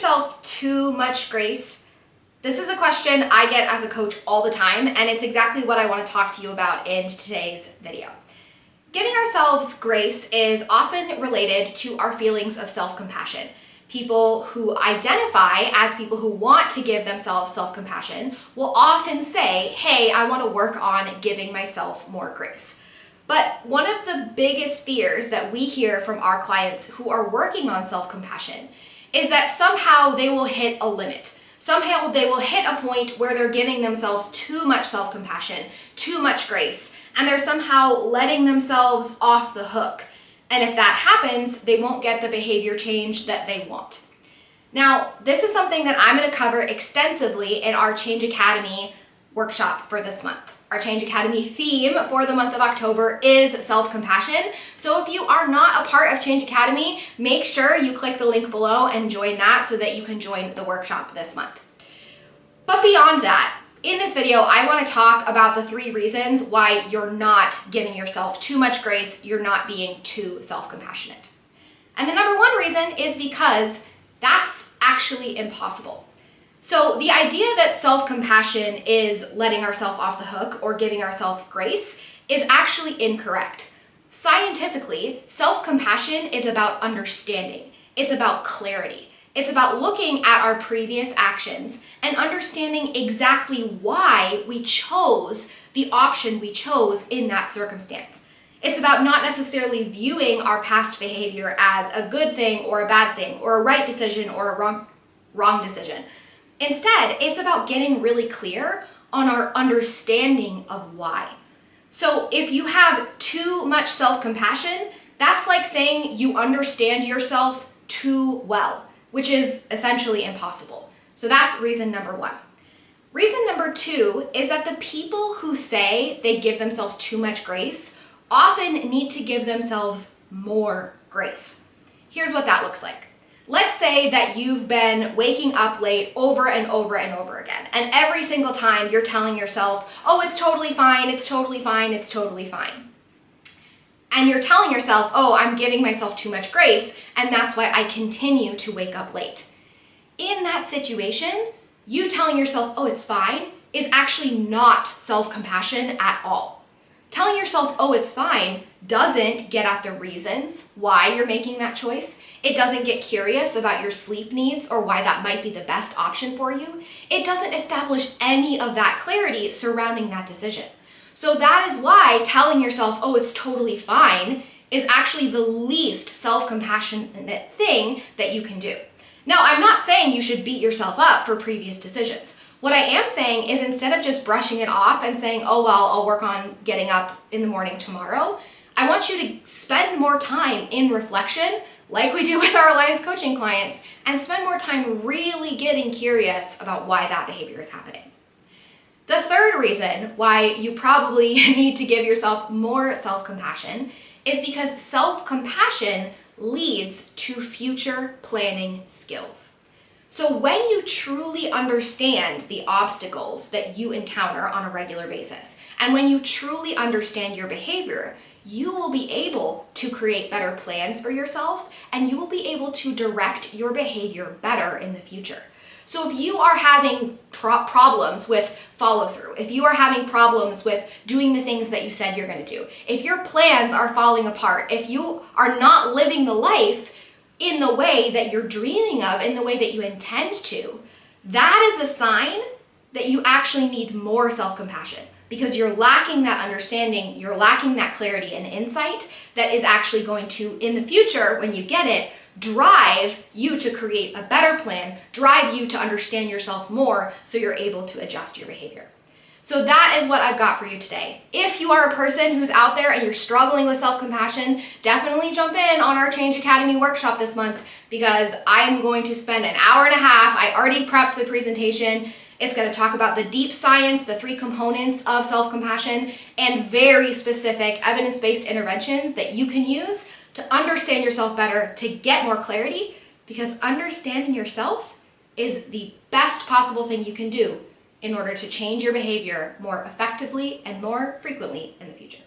yourself too much grace? This is a question I get as a coach all the time, and it's exactly what I want to talk to you about in today's video. Giving ourselves grace is often related to our feelings of self-compassion. People who identify as people who want to give themselves self-compassion will often say, hey, I want to work on giving myself more grace. But one of the biggest fears that we hear from our clients who are working on self-compassion is that somehow they will hit a limit. Somehow they will hit a point where they're giving themselves too much self-compassion, too much grace, and they're somehow letting themselves off the hook. And if that happens, they won't get the behavior change that they want. Now, this is something that I'm going to cover extensively in our Change Academy workshop for this month. Our Change Academy theme for the month of October is self-compassion. So if you are not a part of Change Academy, make sure you click the link below and join that so that you can join the workshop this month. But beyond that, in this video, I want to talk about the 3 reasons why you're not giving yourself too much grace, you're not being too self-compassionate. And the number 1 reason is because that's actually impossible. So the idea that self-compassion is letting ourselves off the hook or giving ourselves grace is actually incorrect. Scientifically, self-compassion is about understanding. It's about clarity. It's about looking at our previous actions and understanding exactly why we chose the option we chose in that circumstance. It's about not necessarily viewing our past behavior as a good thing or a bad thing or a right decision or a wrong decision. Instead, it's about getting really clear on our understanding of why. So if you have too much self-compassion, that's like saying you understand yourself too well, which is essentially impossible. So that's reason number 1. Reason number 2 is that the people who say they give themselves too much grace often need to give themselves more grace. Here's what that looks like. Let's say that you've been waking up late over and over and over again, and every single time you're telling yourself, oh, it's totally fine, it's totally fine, it's totally fine. And you're telling yourself, oh, I'm giving myself too much grace, and that's why I continue to wake up late. In that situation, you telling yourself, oh, it's fine, is actually not self-compassion at all. Telling yourself, oh, it's fine, doesn't get at the reasons why you're making that choice. It doesn't get curious about your sleep needs or why that might be the best option for you. It doesn't establish any of that clarity surrounding that decision. So that is why telling yourself, oh, it's totally fine, is actually the least self-compassionate thing that you can do. Now, I'm not saying you should beat yourself up for previous decisions. What I am saying is instead of just brushing it off and saying, oh, well, I'll work on getting up in the morning tomorrow, I want you to spend more time in reflection, like we do with our Alliance coaching clients, and spend more time really getting curious about why that behavior is happening. The 3rd reason why you probably need to give yourself more self-compassion is because self-compassion leads to future planning skills. So when you truly understand the obstacles that you encounter on a regular basis, and when you truly understand your behavior, you will be able to create better plans for yourself, and you will be able to direct your behavior better in the future. So if you are having problems with follow through, if you are having problems with doing the things that you said you're going to do, if your plans are falling apart, if you are not living the life in the way that you're dreaming of, in the way that you intend to, that is a sign that you actually need more self-compassion, because you're lacking that understanding, you're lacking that clarity and insight that is actually going to, in the future, when you get it, drive you to create a better plan, drive you to understand yourself more so you're able to adjust your behavior. So that is what I've got for you today. If you are a person who's out there and you're struggling with self-compassion, definitely jump in on our Change Academy workshop this month, because I'm going to spend an hour and a half. I already prepped the presentation. It's going to talk about the deep science, the 3 components of self-compassion, and very specific evidence-based interventions that you can use to understand yourself better, to get more clarity, because understanding yourself is the best possible thing you can do in order to change your behavior more effectively and more frequently in the future.